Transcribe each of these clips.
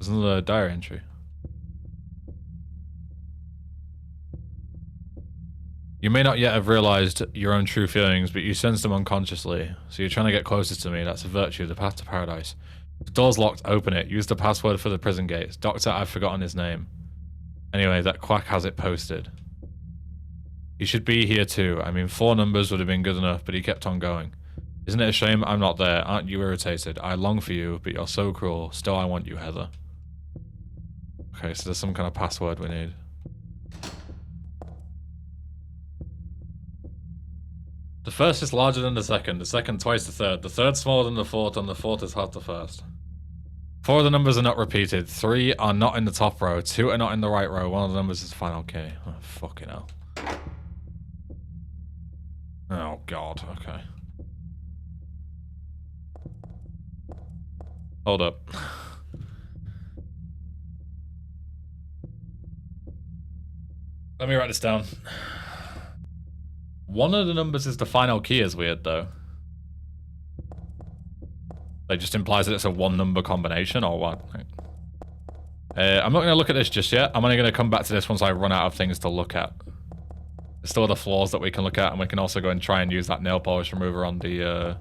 There's another diary entry. You may not yet have realized your own true feelings, but you sense them unconsciously. So you're trying to get closer to me. That's a virtue, the path to paradise. The door's locked, open it. Use the password for the prison gates. Doctor, I've forgotten his name. Anyway, that quack has it posted. He should be here too. I mean, 4 numbers would have been good enough, but he kept on going. Isn't it a shame I'm not there? Aren't you irritated? I long for you, but you're so cruel. Still, I want you, Heather. Okay, so there's some kind of password we need. The first is larger than the second twice the third smaller than the fourth, and the fourth is half the first. 4 of the numbers are not repeated, 3 are not in the top row, 2 are not in the right row, 1 of the numbers is the final key. Oh, fucking hell. Oh god, okay. Hold up. Let me write this down. 1 of the numbers is the final key is weird, though. It just implies that it's a 1-number combination, or what? I'm not going to look at this just yet. I'm only going to come back to this once I run out of things to look at. There's still other flaws that we can look at, and we can also go and try and use that nail polish remover on the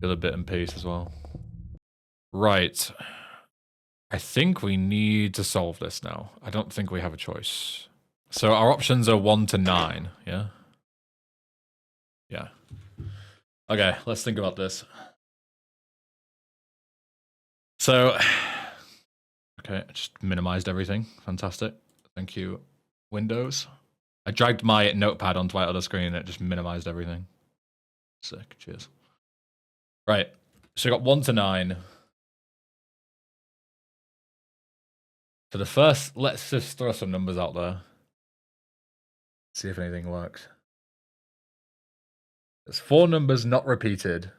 other bit and piece as well. Right. I think we need to solve this now. I don't think we have a choice. So our options are 1 to 9, yeah? Yeah. Okay, let's think about this. So, okay, I just minimized everything. Fantastic. Thank you, Windows. I dragged my notepad onto my other screen and it just minimized everything. Sick, cheers. Right, so we got 1 to 9. For the first, let's just throw some numbers out there. See if anything works. There's 4 numbers not repeated.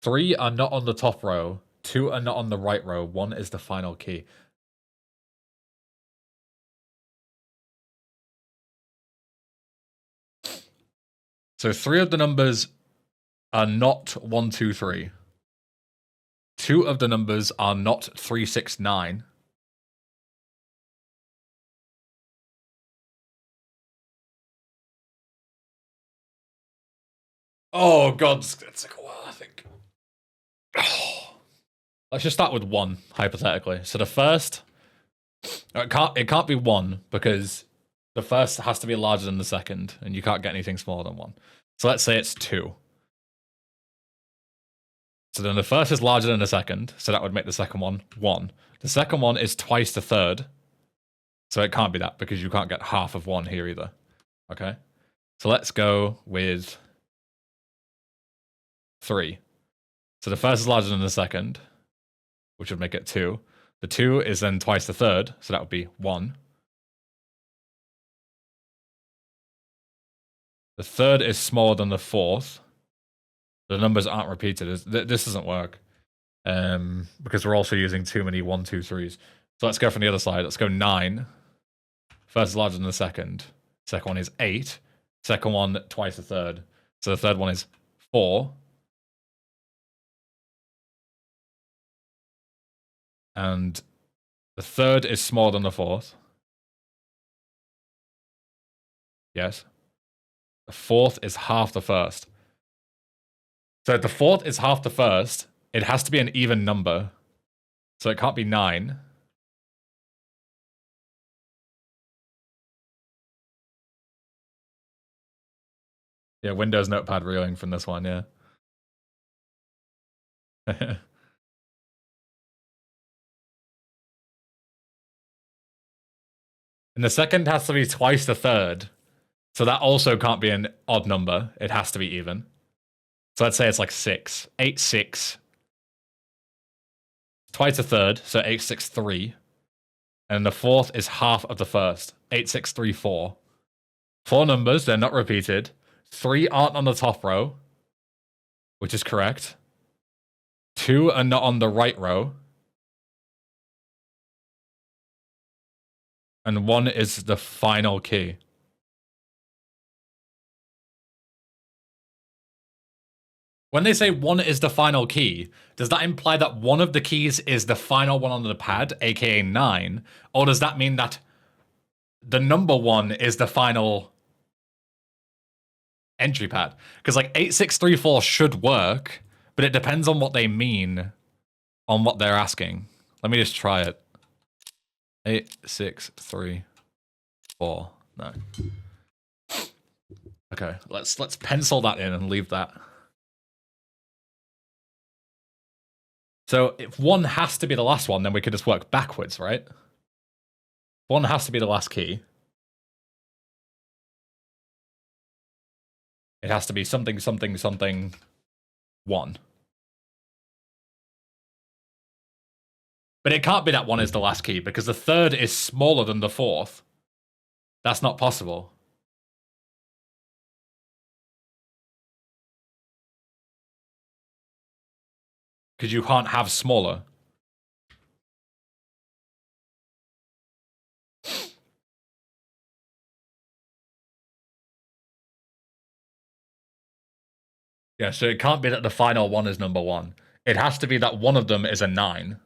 3 are not on the top row. 2 are not on the right row. 1 is the final key. So 3 of the numbers are not 1, 2, 3. 2 of the numbers are not 3, 6, 9. Oh god, it's gonna take a while, I think. Oh. Let's just start with 1, hypothetically. So the first, it can't be 1 because the first has to be larger than the second, and you can't get anything smaller than 1. So let's say it's 2. So then the first is larger than the second, so that would make the second one 1. The second one is twice the third, so it can't be that because you can't get half of 1 here either. Okay? So let's go with 3. So the first is larger than the second, which would make it 2. The 2 is then twice the third, so that would be 1. The third is smaller than the fourth. The numbers aren't repeated. This doesn't work because we're also using too many 1, 2, 3s. So let's go from the other side. Let's go 9. First is larger than the second. Second one is 8. Second one, twice the third. So the third one is 4. And the third is smaller than the fourth. Yes. The fourth is half the first. So if the fourth is half the first, it has to be an even number. So it can't be 9. Yeah, Windows Notepad reeling from this one, yeah. And the second has to be twice the third. So that also can't be an odd number. It has to be even. So let's say it's like 6. 8, 6. Twice the third, so 8, 6, 3. And the fourth is half of the first. 8, 6, 3, 4. 4 numbers, they're not repeated. 3 aren't on the top row, which is correct. 2 are not on the right row. And 1 is the final key. When they say 1 is the final key, does that imply that one of the keys is the final one on the pad, aka 9? Or does that mean that the number 1 is the final entry pad? Because like 8634 should work, but it depends on what they mean on what they're asking. Let me just try it. 8634. No. Okay, let's pencil that in and leave that. So if 1 has to be the last one, then we could just work backwards, right? 1 has to be the last key. It has to be something, something, something, 1. But it can't be that 1 is the last key, because the 3rd is smaller than the 4th. That's not possible. Because you can't have smaller. Yeah, so it can't be that the final one is number 1. It has to be that one of them is a 9.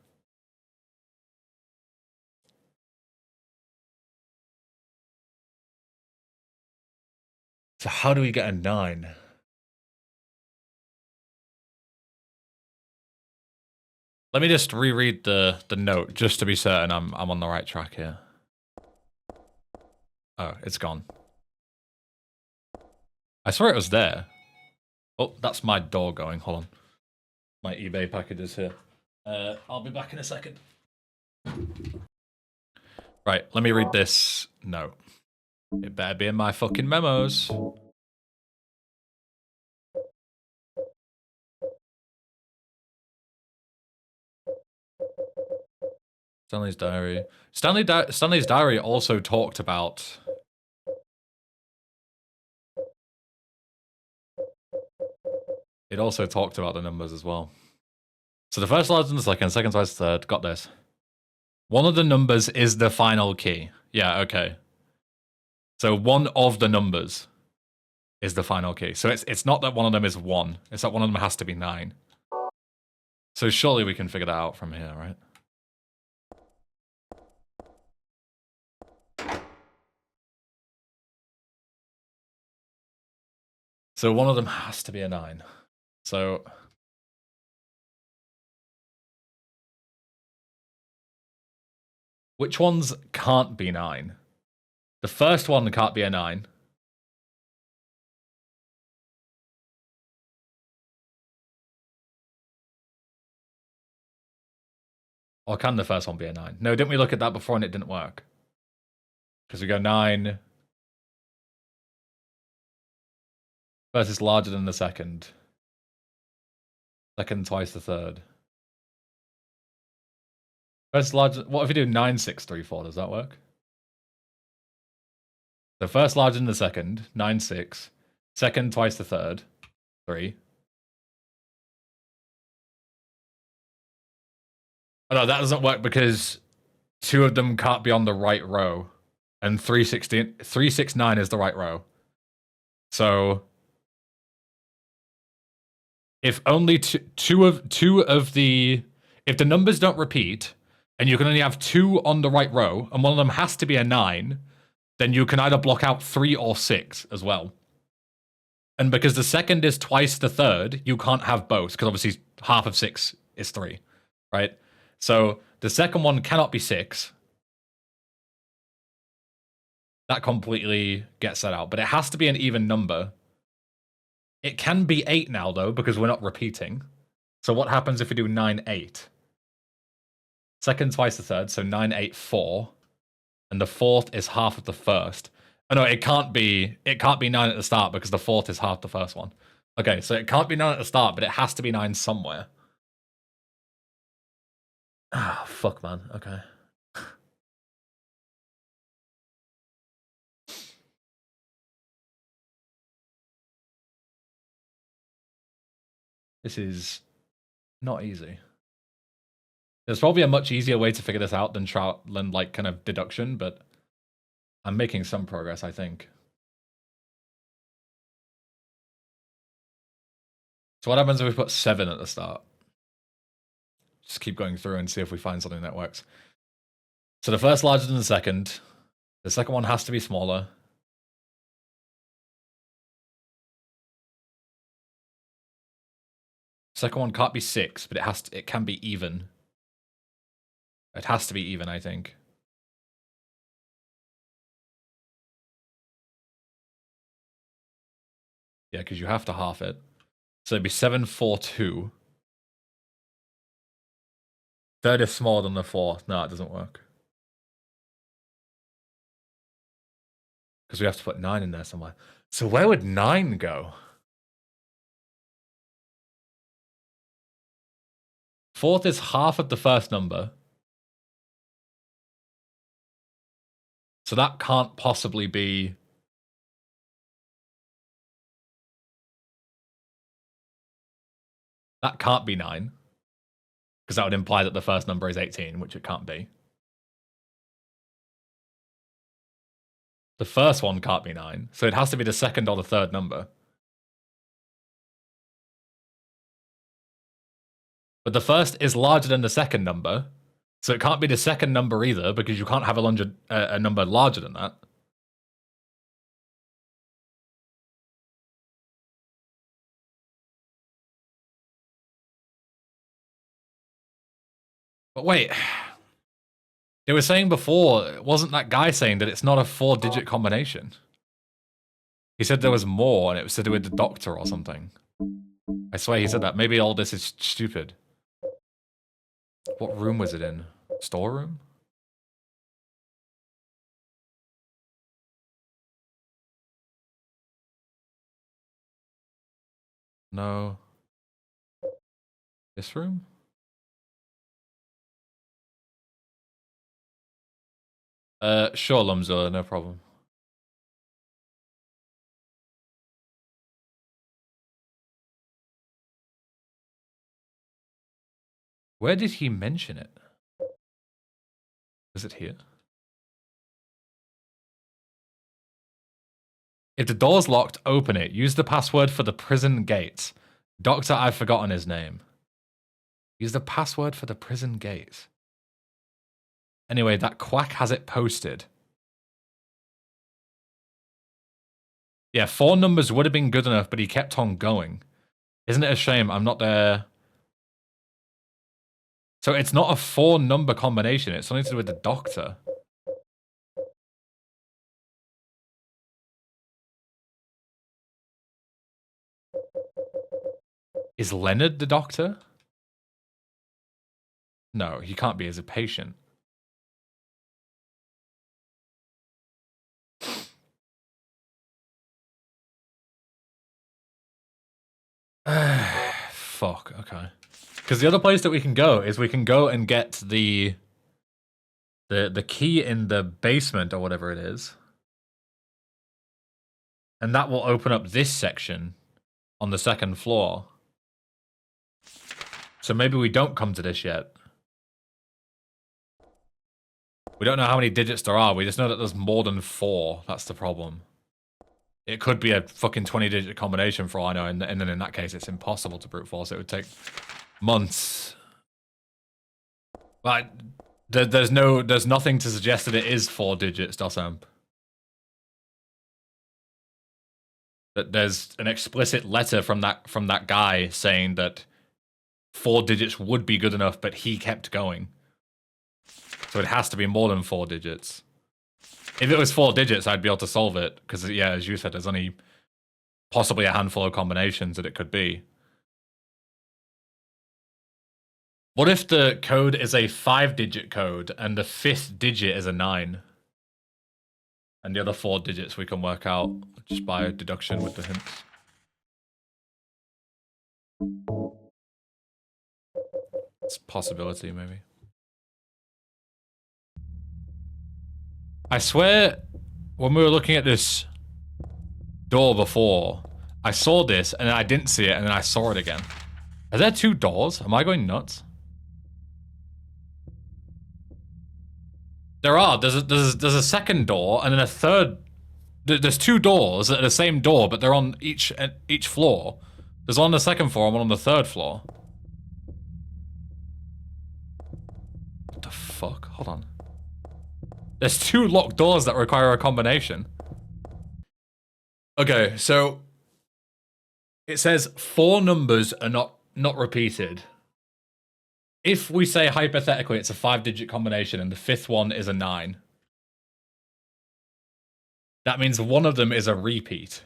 So how do we get a 9? Let me just reread the note just to be certain I'm on the right track here. Oh, it's gone. I swear it was there. Oh, that's my door going. Hold on. My eBay package is here. I'll be back in a second. Right, let me read this note. It better be in my fucking memos. Stanley's diary. Stanley's diary also talked about... It also talked about the numbers as well. So the first large and the second twice the third. Got this. One of the numbers is the final key. Yeah, okay. So one of the numbers is the final key. So it's not that one of them is 1. It's that one of them has to be 9. So surely we can figure that out from here, right? So one of them has to be a 9. So... which ones can't be 9? The first one can't be a 9. Or can the first one be a 9? No, didn't we look at that before and it didn't work? Because we go 9. First is larger than the second. Second twice the third. First larger. What if we do 9, 6, 3, 4? Does that work? So first larger than the second, 9, 6. Second twice the third, 3. Oh, no, that doesn't work because 2 of them can't be on the right row. And 369 is the right row. So if only two of the... if the numbers don't repeat, and you can only have 2 on the right row, and one of them has to be a 9, then you can either block out 3 or 6 as well. And because the second is twice the third, you can't have both, because obviously half of 6 is 3, right? So the second one cannot be 6. That completely gets that out, but it has to be an even number. It can be 8 now, though, because we're not repeating. So what happens if we do 9, 8? Second twice the third, so 9, 8, 4. And the fourth is half of the first. Oh no, it can't be 9 at the start because the fourth is half the first one. Okay, so it can't be 9 at the start, but it has to be 9 somewhere. Ah, fuck, man. Okay. This is not easy. There's probably a much easier way to figure this out than like kind of deduction, but I'm making some progress, I think. So what happens if we put 7 at the start? Just keep going through and see if we find something that works. So the first larger than the second. The second one has to be smaller. Second one can't be 6, but it can be even. It has to be even, I think. Yeah, because you have to half it. So it'd be 7, 4, 2. Third is smaller than the fourth. No, it doesn't work. Because we have to put 9 in there somewhere. So where would 9 go? Fourth is half of the first number. So that can't possibly be... That can't be 9. Because that would imply that the first number is 18, which it can't be. The first one can't be 9, so it has to be the second or the third number. But the first is larger than the second number, so it can't be the second number either, because you can't have a number larger than that. But wait, they were saying before, wasn't that guy saying that it's not a 4-digit combination? He said there was more, and it was to do with the doctor or something. I swear he said that. Maybe all this is stupid. What room was it in? Storeroom? No. This room? Sure, Lumzilla, no problem. Where did he mention it? Is it here? If the door's locked, open it. Use the password for the prison gates. Doctor, I've forgotten his name. Use the password for the prison gates. Anyway, that quack has it posted. Yeah, 4 numbers would have been good enough, but he kept on going. Isn't it a shame I'm not there? So it's not a 4-number combination. It's something to do with the doctor. Is Leonard the doctor? No, he can't be as a patient. Fuck, okay. Because the other place that we can go is we can go and get the key in the basement or whatever it is. And that will open up this section on the second floor. So maybe we don't come to this yet. We don't know how many digits there are. We just know that there's more than 4. That's the problem. It could be a fucking 20-digit combination for all I know, and then in that case, it's impossible to brute force. It would take months. But there's nothing to suggest that it is 4 digits, Dosamp. That there's an explicit letter from that guy saying that 4 digits would be good enough, but he kept going. So it has to be more than 4 digits. If it was 4 digits, I'd be able to solve it, because, yeah, as you said, there's only possibly a handful of combinations that it could be. What if the code is a 5-digit code, and the 5th digit is a 9? And the other 4 digits we can work out just by deduction with the hints. It's a possibility, maybe. I swear, when we were looking at this door before, I saw this, and I didn't see it, and then I saw it again. Are there 2 doors? Am I going nuts? There are. There's a second door, and then a third. There's 2 doors that are the same door, but they're on each floor. There's one on the second floor and one on the third floor. What the fuck? Hold on. There's 2 locked doors that require a combination. Okay, so it says 4 numbers are not repeated. If we say hypothetically it's a 5-digit combination and the 5th one is a 9, that means one of them is a repeat.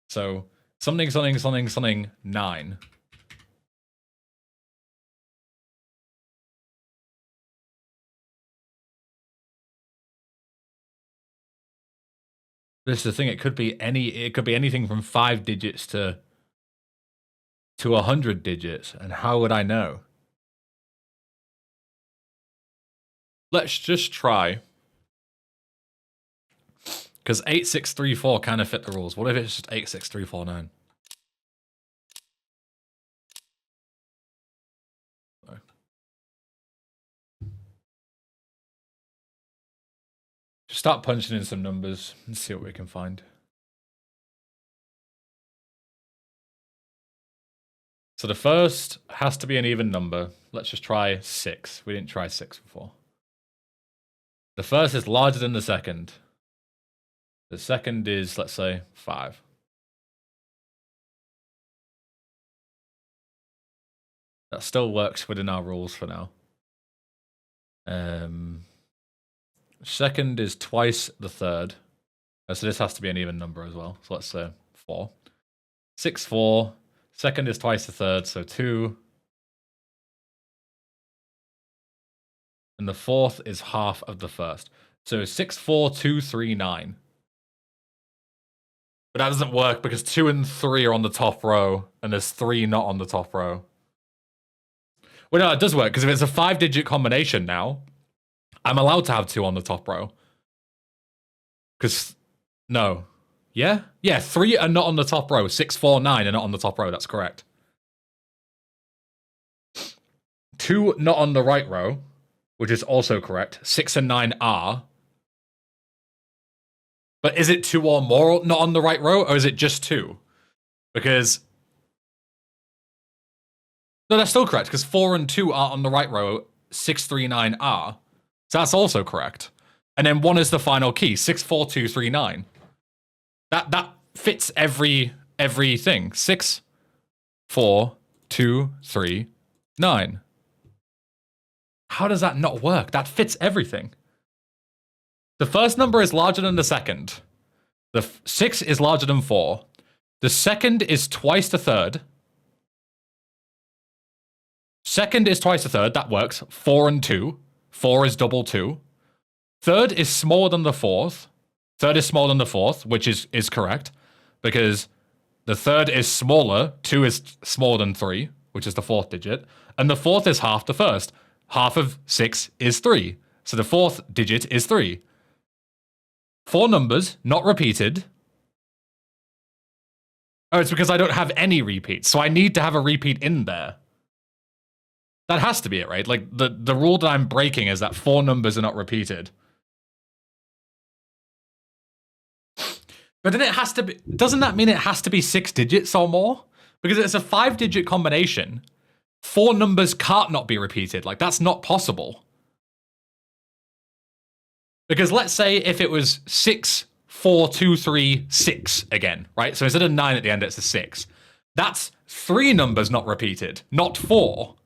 So something, something, something, something, 9. This is the thing, it could be anything from 5 digits to 100 digits, and how would I know? Let's just try. Because 8634 kind of fit the rules. What if it's just 86349? Just start punching in some numbers and see what we can find. So the first has to be an even number. Let's just try 6. We didn't try 6 before. The first is larger than the second. The second is, let's say, 5. That still works within our rules for now. Second is twice the third. So this has to be an even number as well. So let's say 4. 6, 4. Second is twice the third, so 2. And the fourth is half of the first. So 6, 4, 2, 3, 9. But that doesn't work because 2 and 3 are on the top row, and there's 3 not on the top row. Well, no, it does work, because if it's a 5-digit combination now, I'm allowed to have 2 on the top row. Because, no. Yeah? Yeah, 3 are not on the top row. 6, 4, 9 are not on the top row, that's correct. 2 not on the right row, which is also correct. 6 and 9 are. But is it 2 or more not on the right row, or is it just 2? Because... No, that's still correct, because 4 and 2 are on the right row, 6, 3, 9 are. So that's also correct. And then 1 is the final key, 6, 4, 2, 3, 9. That fits everything. 6, 4, 2, 3, 9. How does that not work? That fits everything. The first number is larger than the second. The 6 is larger than 4. The second is twice the third. Second is twice the third. That works. 4 and 2. 4 is double 2. Third is smaller than the fourth. Third is smaller than the fourth, which is correct. Because the third is smaller. 2 is smaller than 3, which is the fourth digit. And the fourth is half the first. Half of 6 is 3. So the fourth digit is 3. 4 numbers, not repeated. Oh, it's because I don't have any repeats. So I need to have a repeat in there. That has to be it, right? Like, the rule that I'm breaking is that 4 numbers are not repeated. But then it has to be... Doesn't that mean it has to be 6 digits or more? Because it's a 5-digit combination. 4 numbers can't not be repeated. Like, that's not possible. Because let's say if it was 6, 4, 2, 3, 6 again, right? So instead of 9 at the end, it's a 6. That's 3 numbers not repeated, not 4.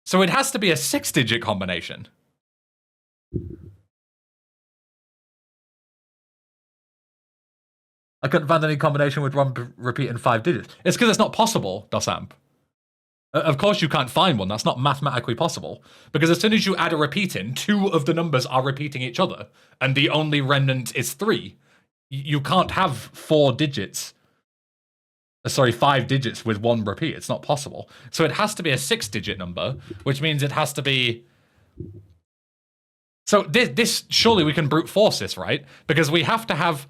So it has to be a 6-digit combination. I couldn't find any combination with one repeating 5 digits. It's because it's not possible, Dosamp. Of course you can't find one. That's not mathematically possible. Because as soon as you add a repeat in, 2 of the numbers are repeating each other. And the only remnant is 3. You can't have 4 digits. Sorry, 5 digits with 1 repeat. It's not possible. So it has to be a 6-digit number, which means it has to be... So this surely we can brute force this, right? Because we have to have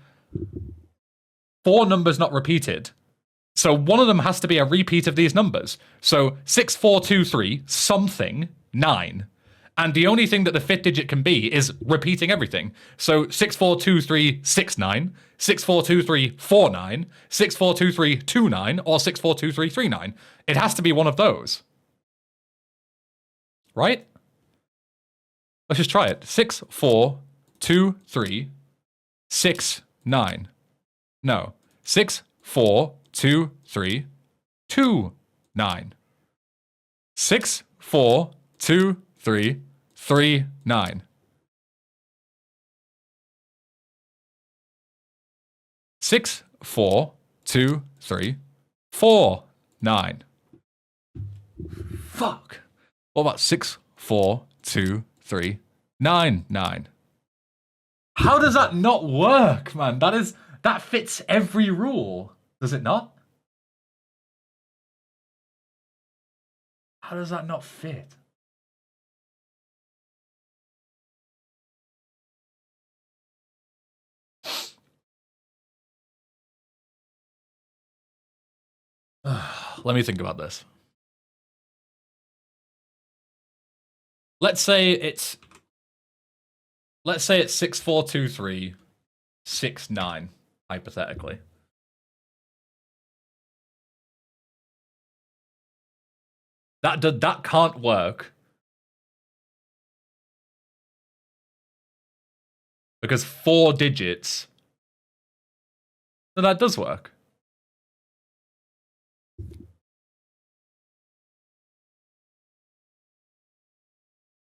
4 numbers not repeated. So one of them has to be a repeat of these numbers. So 6, 4, 2, 3, something, 9. And the only thing that the fifth digit can be is repeating everything. So 642369, 642349, 642329, or 642339. It has to be one of those. Right? Let's just try it. 642369. No. 642329. 642339. 642349. Fuck. What about 642399? How does that not work, man? That fits every rule. Does it not? How does that not fit? Let me think about this. Let's say it's 642369, hypothetically. That can't work. Because 4 digits. No, that does work.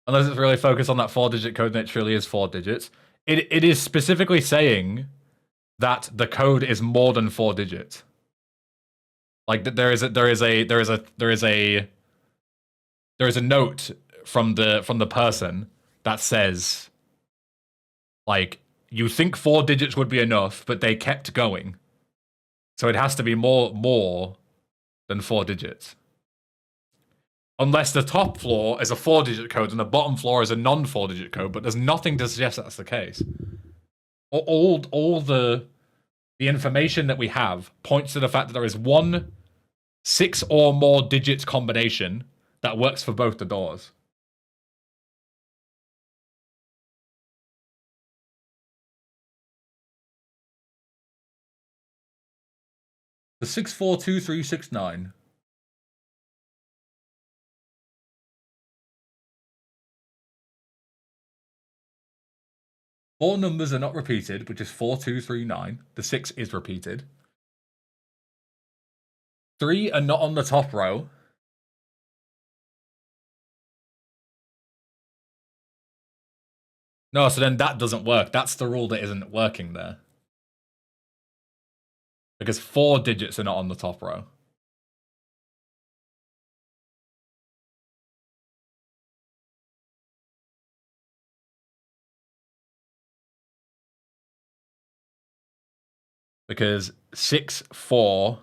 Unless it's really focused on that 4-digit code and it truly is 4 digits. It is specifically saying that the code is more than 4 digits. Like there is a note from the person that says, like, you think 4 digits would be enough, but they kept going. So it has to be more than 4 digits. Unless the top floor is a 4-digit code and the bottom floor is a non-4-digit code, but there's nothing to suggest that's the case. All the information that we have points to the fact that there is one 6 or more digits combination that works for both the doors. The 642369. Four numbers are not repeated, which is 4239. The 6 is repeated. 3 are not on the top row. No, so then that doesn't work. That's the rule that isn't working there. Because 4 digits are not on the top row. Because 6, 4,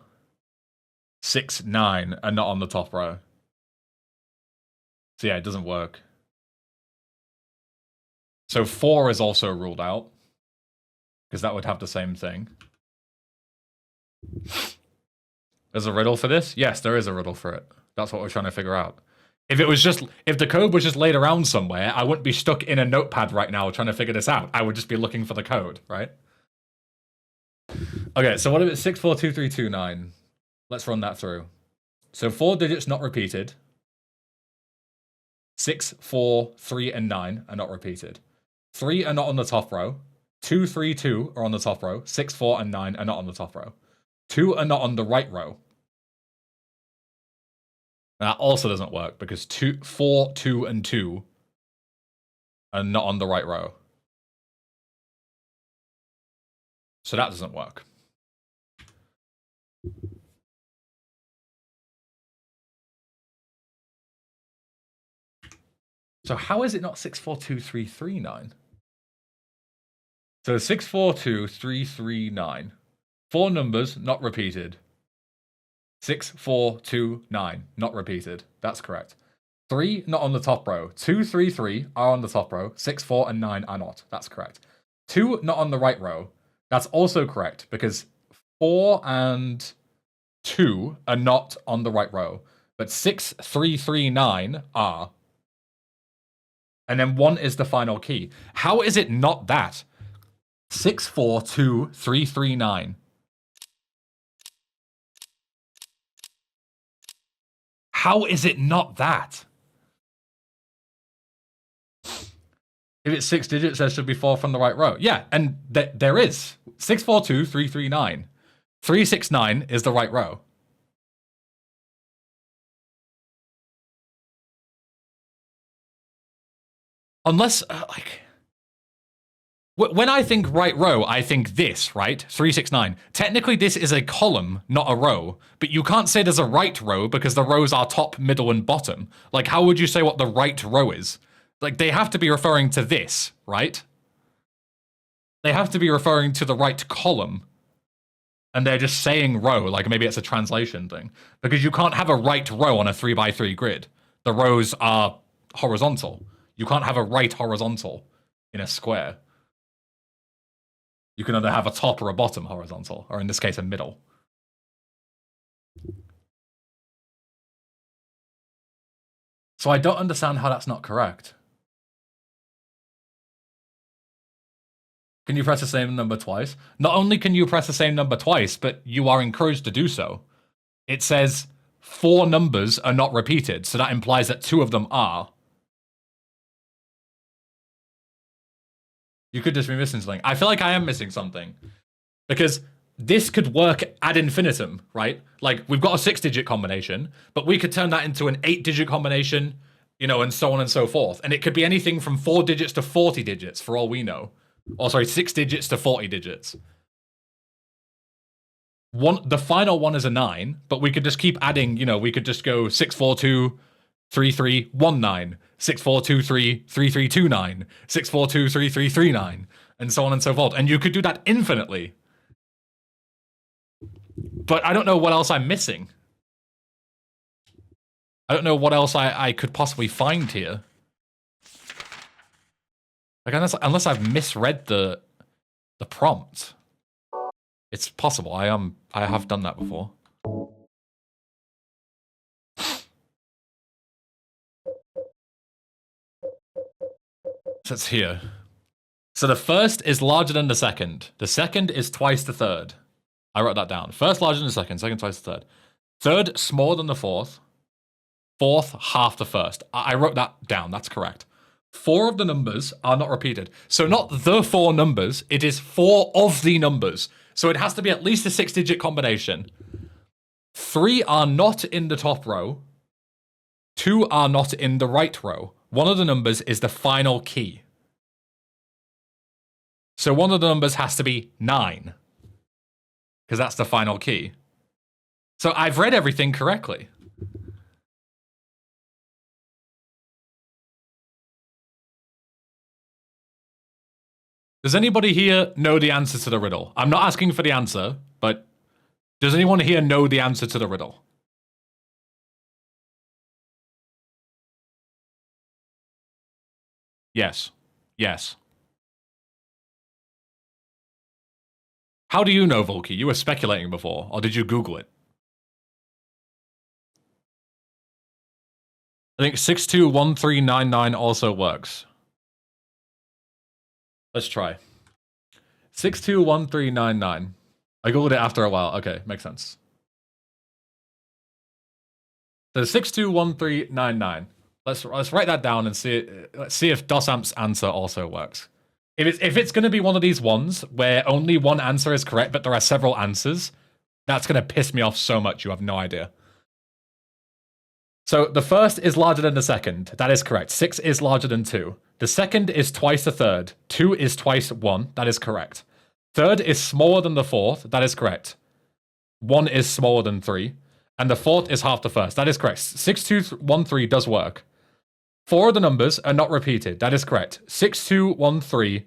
6, 9 are not on the top row. So yeah, it doesn't work. So 4 is also ruled out. Because that would have the same thing. There's a riddle for this? Yes, there is a riddle for it. That's what we're trying to figure out. If the code was just laid around somewhere, I wouldn't be stuck in a notepad right now trying to figure this out. I would just be looking for the code, right? Okay, so what if it's 642329? Let's run that through. So 4 digits not repeated. 6, 4, 3, and 9 are not repeated. 3 are not on the top row. 2, 3, 2 are on the top row. 6, 4, and 9 are not on the top row. 2 are not on the right row. And that also doesn't work because 4, 2, and 2 are not on the right row. So that doesn't work. So how is it not 642339? So 642339. 4 numbers not repeated. 6, 4, 2, 9 not repeated. That's correct. 3 not on the top row. 2, 3, 3 are on the top row. 6, 4, and 9 are not. That's correct. 2 not on the right row. That's also correct because 4 and 2 are not on the right row. But 6, 3, 3, 9 are. and then 1 is the final key. How is it not that? 642339. How is it not that? If it's 6 digits, there should be 4 from the right row. Yeah, and there is. 642339. 369 is the right row. Unless, when I think right row, I think this, right? 369. Technically, this is a column, not a row. But you can't say there's a right row because the rows are top, middle, and bottom. Like, how would you say what the right row is? Like, they have to be referring to this, right? They have to be referring to the right column. And they're just saying row, like maybe it's a translation thing. Because you can't have a right row on a 3x3 grid. The rows are horizontal. You can't have a right horizontal in a square. You can either have a top or a bottom horizontal, or in this case, a middle. So I don't understand how that's not correct. Can you press the same number twice? Not only can you press the same number twice, but you are encouraged to do so. It says 4 numbers are not repeated, so that implies that 2 of them are. You could just be missing something. I feel like I am missing something. Because this could work ad infinitum, right? Like, we've got a 6-digit combination, but we could turn that into an 8-digit combination, you know, and so on and so forth. And it could be anything from 4 digits to 40 digits, for all we know. Or, sorry, 6 digits to 40 digits. The final one is a 9, but we could just keep adding, you know, we could just go 6423319, 64233329, 64233339, and so on and so forth. And you could do that infinitely. But I don't know what else I'm missing. I don't know what else I could possibly find here. Like, unless I've misread the prompt. It's possible. I have done that before. So it's here. So the first is larger than the second. The second is twice the third. I wrote that down. First larger than the second, second twice the third. Third smaller than the fourth. Fourth half the first. I wrote that down. That's correct. 4 of the numbers are not repeated. So not the 4 numbers, it is 4 of the numbers. So it has to be at least a 6-digit combination. 3 are not in the top row. 2 are not in the right row. One of the numbers is the final key. So one of the numbers has to be 9. Because that's the final key. So I've read everything correctly. Does anybody here know the answer to the riddle? I'm not asking for the answer, but does anyone here know the answer to the riddle? Yes. Yes. How do you know, Volky? You were speculating before, or did you Google it? I think 621399 also works. Let's try. 621399. I googled it after a while. Okay, makes sense. So 621399. Let's write that down and let's see if DOSAMP's answer also works. If it's going to be one of these ones where only one answer is correct, but there are several answers, that's going to piss me off so much. You have no idea. So the first is larger than the second. That is correct. 6 is larger than 2. The second is twice the third. 2 is twice 1. That is correct. Third is smaller than the fourth. That is correct. 1 is smaller than 3. And the fourth is half the first. That is correct. 6213 does work. 4 of the numbers are not repeated. That is correct. 6213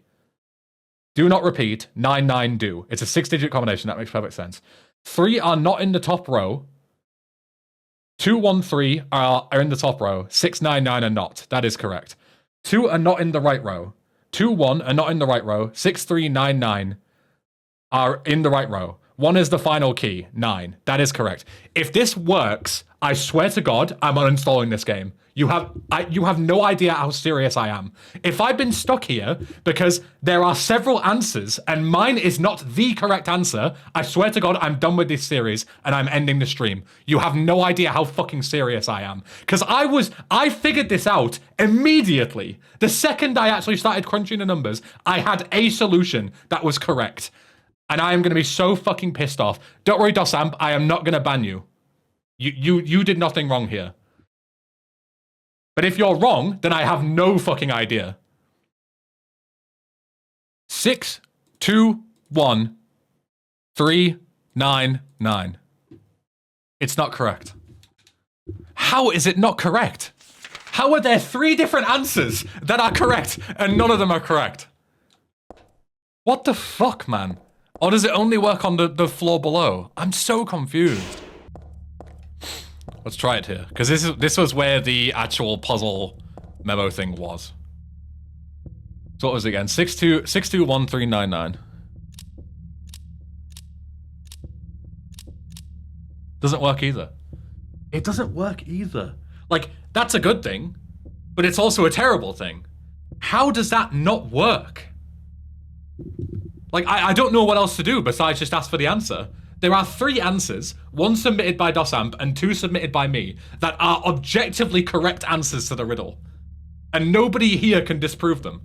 do not repeat. 99 do. It's a 6-digit combination. That makes perfect sense. 3 are not in the top row. 213 are in the top row. 699 are not. That is correct. 2 are not in the right row. 21 are not in the right row. 6399 are in the right row. 1 is the final key. 9. That is correct. If this works, I swear to God, I'm uninstalling this game. You have no idea how serious I am. If I've been stuck here because there are several answers and mine is not the correct answer, I swear to God, I'm done with this series and I'm ending the stream. You have no idea how fucking serious I am. Because I figured this out immediately. The second I actually started crunching the numbers, I had a solution that was correct. And I am going to be so fucking pissed off. Don't worry, Dosamp, I am not going to ban you. You did nothing wrong here. But if you're wrong, then I have no fucking idea. 6, 2, 1, 3, 9, 9. It's not correct. How is it not correct? How are there 3 different answers that are correct and none of them are correct? What the fuck, man? Or does it only work on the floor below? I'm so confused. Let's try it here, because this was where the actual puzzle memo thing was. So what was it again? 6213999. Doesn't work either. It doesn't work either. Like, that's a good thing, but it's also a terrible thing. How does that not work? Like, I don't know what else to do besides just ask for the answer. There are 3 answers, 1 submitted by Dosamp and 2 submitted by me, that are objectively correct answers to the riddle. And nobody here can disprove them.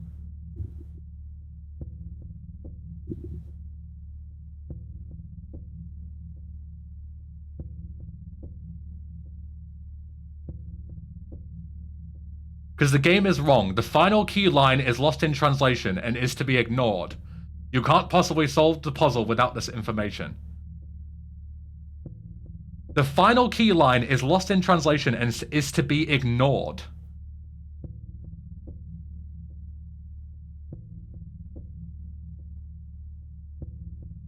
Because the game is wrong. The final key line is lost in translation and is to be ignored. You can't possibly solve the puzzle without this information. The final key line is lost in translation and is to be ignored.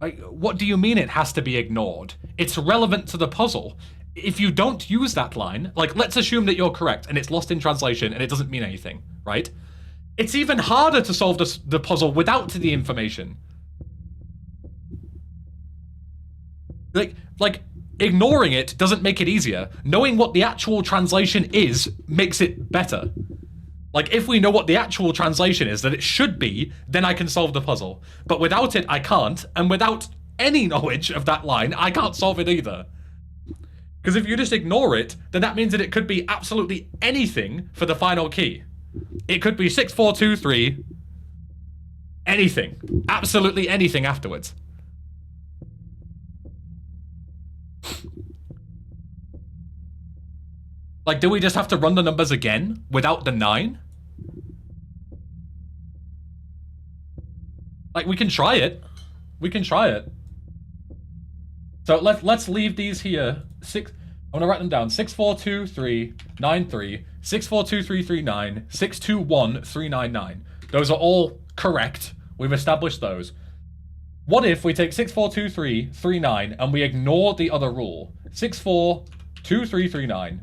Like, what do you mean it has to be ignored? It's relevant to the puzzle. If you don't use that line, like, let's assume that you're correct and it's lost in translation and it doesn't mean anything, right? It's even harder to solve the puzzle without the information. Like, ignoring it doesn't make it easier. Knowing what the actual translation is makes it better. Like, if we know what the actual translation is, that it should be, then I can solve the puzzle. But without it, I can't. And without any knowledge of that line, I can't solve it either. Because if you just ignore it, then that means that it could be absolutely anything for the final key. It could be 6423. Anything. Absolutely anything afterwards. Like, do we just have to run the numbers again without the 9? Like, we can try it. We can try it. So let's leave these here. I'm gonna write them down. 642393, 642339, 621399. Those are all correct. We've established those. What if we take 642339 and we ignore the other rule? 642339.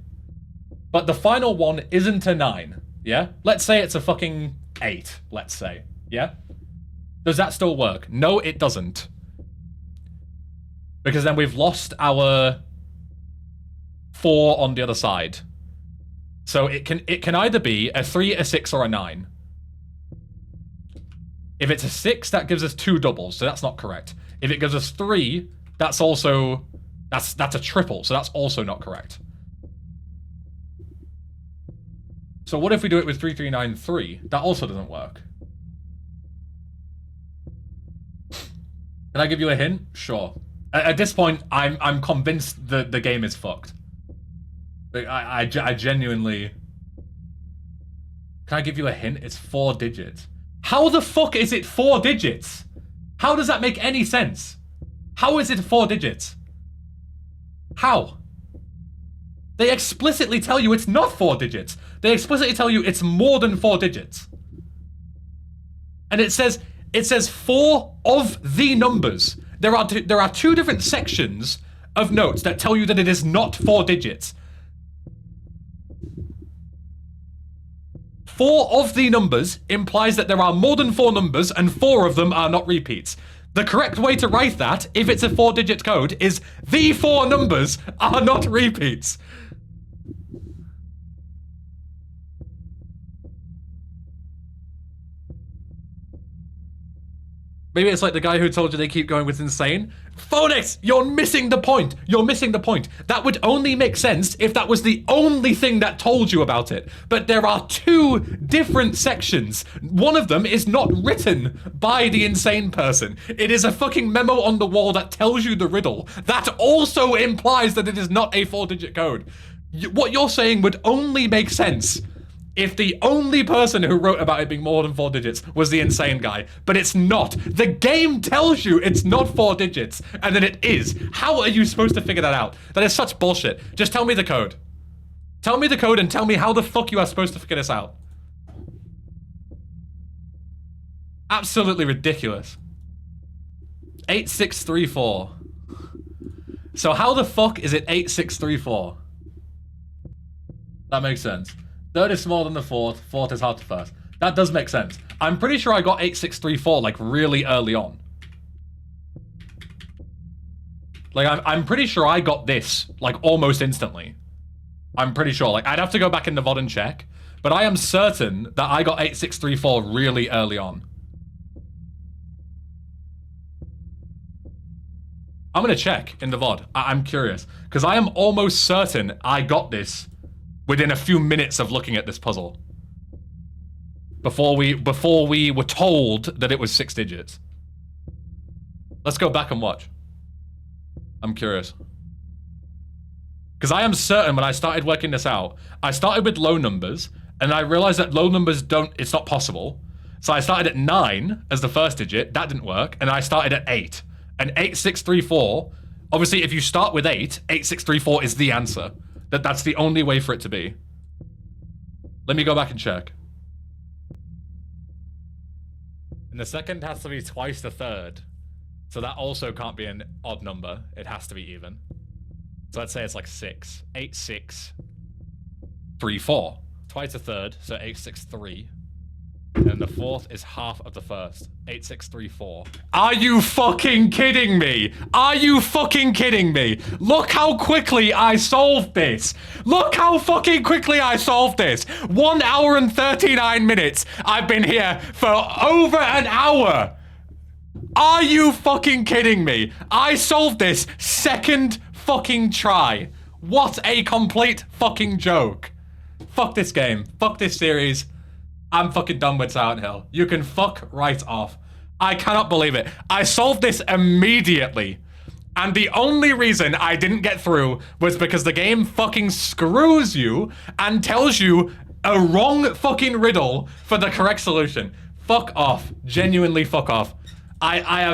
But the final one isn't a 9, yeah? Let's say it's a fucking 8, let's say, yeah? Does that still work? No, it doesn't. Because then we've lost our 4 on the other side. So it can either be a 3, a 6, or a 9. If it's a 6, that gives us 2 doubles, so that's not correct. If it gives us 3, that's also... That's a triple, so that's also not correct. So what if we do it with 3393? That also doesn't work. Can I give you a hint? Sure. At this point, I'm convinced the game is fucked. I genuinely... Can I give you a hint? It's 4 digits. How the fuck is it 4 digits? How does that make any sense? How is it 4 digits? How? They explicitly tell you it's not 4 digits. They explicitly tell you it's more than 4 digits. And it says 4 of the numbers. There are 2 different sections of notes that tell you that it is not 4 digits. 4 of the numbers implies that there are more than 4 numbers and 4 of them are not repeats. The correct way to write that, if it's a 4-digit code, is the 4 numbers are not repeats. Maybe it's like the guy who told you they keep going with insane. Phonics, you're missing the point. You're missing the point. That would only make sense if that was the only thing that told you about it. But there are 2 different sections. One of them is not written by the insane person. It is a fucking memo on the wall that tells you the riddle. That also implies that it is not a 4-digit code. What you're saying would only make sense if the only person who wrote about it being more than 4 digits was the insane guy. But it's not. The game tells you it's not 4 digits, and then it is. How are you supposed to figure that out? That is such bullshit. Just tell me the code. Tell me the code and tell me how the fuck you are supposed to figure this out. Absolutely ridiculous. 8634. So how the fuck is it 8634? That makes sense. Third is smaller than the fourth. Fourth is half the first. That does make sense. I'm pretty sure I got 8634 like really early on. Like I'm pretty sure I got this like almost instantly. I'm pretty sure. Like I'd have to go back in the VOD and check, but I am certain that I got 8634 really early on. I'm gonna check in the VOD. I'm curious because I am almost certain I got this within a few minutes of looking at this puzzle. Before we were told that it was 6 digits. Let's go back and watch. I'm curious. Because I am certain when I started working this out, I started with low numbers, and I realized that low numbers it's not possible. So I started at 9 as the first digit, that didn't work, and I started at 8. And 8634, obviously if you start with 8, 8634 is the answer. That's the only way for it to be. Let me go back and check. And the second has to be twice the third. So that also can't be an odd number. It has to be even. So let's say it's like 6. 8634. Twice the third, so 863. And the fourth is half of the first. 8634. Are you fucking kidding me? Are you fucking kidding me? Look how quickly I solved this. Look how fucking quickly I solved this. 1 hour and 39 minutes. I've been here for over an hour. Are you fucking kidding me? I solved this second fucking try. What a complete fucking joke. Fuck this game. Fuck this series. I'm fucking done with Silent Hill. You can fuck right off. I cannot believe it. I solved this immediately. And the only reason I didn't get through was because the game fucking screws you and tells you a wrong fucking riddle for the correct solution. Fuck off. Genuinely fuck off. I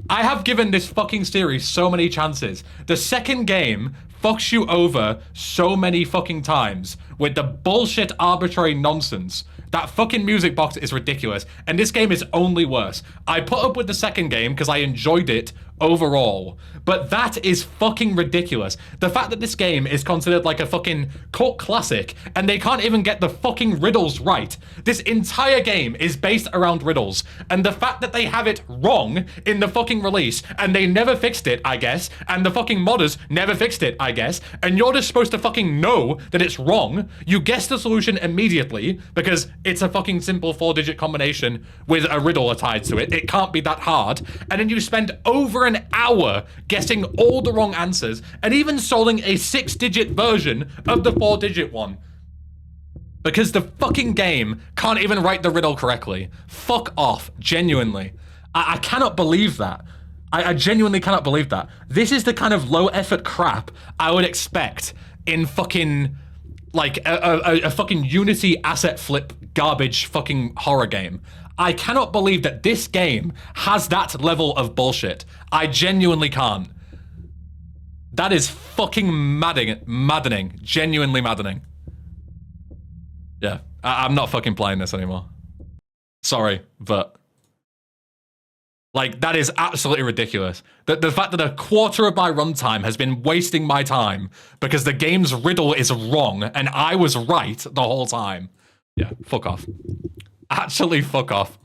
have given this fucking series so many chances. The second game fucks you over so many fucking times with the bullshit arbitrary nonsense. That fucking music box is ridiculous, and this game is only worse. I put up with the second game because I enjoyed it overall, but that is fucking ridiculous. The fact that this game is considered like a fucking cult classic, and they can't even get the fucking riddles right. This entire game is based around riddles, and the fact that they have it wrong in the fucking release, and they never fixed it, I guess, and the fucking modders never fixed it, I guess, and you're just supposed to fucking know that it's wrong. You guess the solution immediately, because it's a fucking simple 4-digit combination with a riddle tied to it. It can't be that hard. And then you spend over an hour guessing all the wrong answers and even solving a 6-digit version of the 4-digit one. Because the fucking game can't even write the riddle correctly. Fuck off, genuinely. I cannot believe that. I genuinely cannot believe that. This is the kind of low effort crap I would expect in fucking like a fucking Unity asset flip garbage fucking horror game. I cannot believe that this game has that level of bullshit. I genuinely can't. That is fucking maddening. Genuinely maddening. Yeah, I'm not fucking playing this anymore. Sorry, but like, that is absolutely ridiculous. The fact that a quarter of my runtime has been wasting my time because the game's riddle is wrong and I was right the whole time. Yeah, fuck off. Actually, fuck off.